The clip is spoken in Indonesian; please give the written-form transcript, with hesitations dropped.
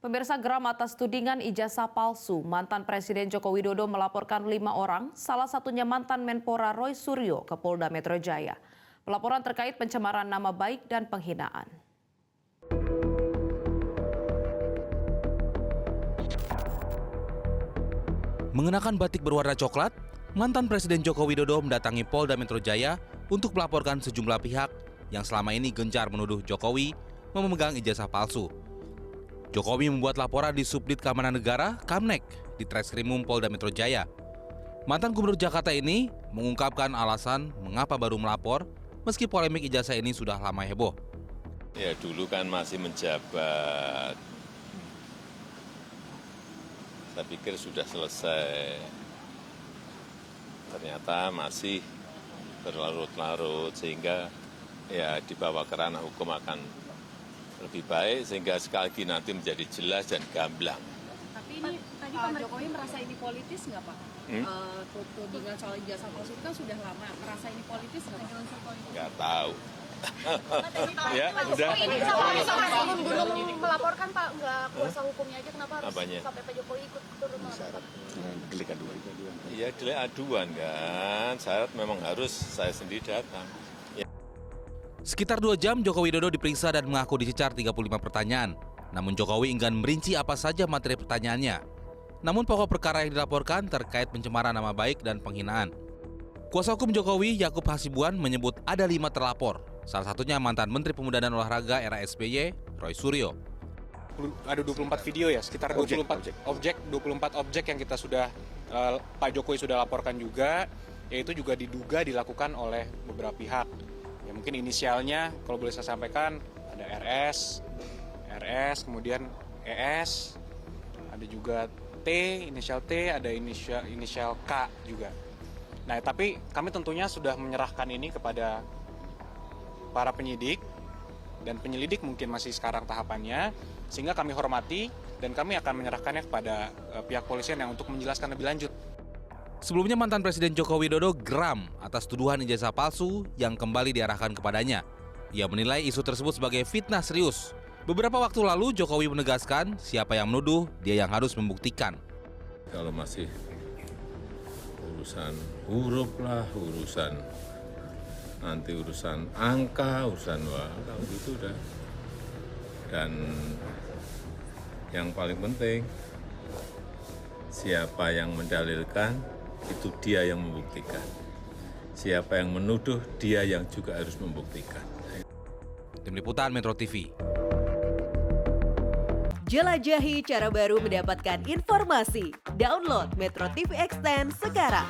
Pemirsa, geram atas tudingan ijazah palsu, mantan Presiden Joko Widodo melaporkan 5 orang, salah satunya mantan Menpora Roy Suryo ke Polda Metro Jaya. Pelaporan terkait pencemaran nama baik dan penghinaan. Mengenakan batik berwarna coklat, mantan Presiden Joko Widodo mendatangi Polda Metro Jaya untuk melaporkan sejumlah pihak yang selama ini gencar menuduh Jokowi memegang ijazah palsu. Jokowi membuat laporan di Subdit Keamanan Negara (Kamnek) di Treskrimum Polda Metro Jaya. Mantan Gubernur Jakarta ini mengungkapkan alasan mengapa baru melapor meski polemik ijazah ini sudah lama heboh. Ya dulu kan masih menjabat. Saya pikir sudah selesai. Ternyata masih berlarut-larut sehingga ya dibawa ke ranah hukum akan lebih baik sehingga sekali lagi nanti menjadi jelas dan gamblang. Tapi ini tadi Pak Jokowi merasa ini politis nggak Pak? Tudingan soal ijazah palsu itu kan sudah lama. Merasa ini politis nggak Pak? Nggak tahu. Ya, udah. Belum melaporkan Pak, nggak kuasa hukumnya aja, kenapa harus Apanya? sampai Pak Jokowi ikut turun melaporkan? Delik aduan. Iya, delik aduan kan. Syarat memang harus saya sendiri datang. Sekitar 2 jam Joko Widodo diperiksa dan mengaku dicecar 35 pertanyaan. Namun Jokowi enggan merinci apa saja materi pertanyaannya. Namun pokok perkara yang dilaporkan terkait pencemaran nama baik dan penghinaan. Kuasa hukum Jokowi, Yakub Hasibuan, menyebut ada 5 terlapor. Salah satunya mantan Menteri Pemuda dan Olahraga era SBY, Roy Suryo. Ada 24 video ya, sekitar 24 objek yang kita sudah Pak Jokowi sudah laporkan juga, yaitu juga diduga dilakukan oleh beberapa pihak. Ya mungkin inisialnya kalau boleh saya sampaikan ada RS, kemudian ES, ada juga T, inisial T, ada inisial K juga. Nah, tapi kami tentunya sudah menyerahkan ini kepada para penyidik dan penyelidik mungkin masih sekarang tahapannya, sehingga kami hormati dan kami akan menyerahkannya kepada pihak polisian yang untuk menjelaskan lebih lanjut. Sebelumnya mantan Presiden Joko Widodo geram atas tuduhan ijazah palsu yang kembali diarahkan kepadanya. Ia menilai isu tersebut sebagai fitnah serius. Beberapa waktu lalu Jokowi menegaskan siapa yang menuduh, dia yang harus membuktikan. Kalau masih urusan huruf lah, nanti urusan angka, kalau gitu udah. Dan yang paling penting, siapa yang mendalilkan, itu dia yang membuktikan. Siapa yang menuduh, dia yang juga harus membuktikan. Tim Liputan Metro TV. Jelajahi cara baru mendapatkan informasi. Download Metro TV Extend sekarang.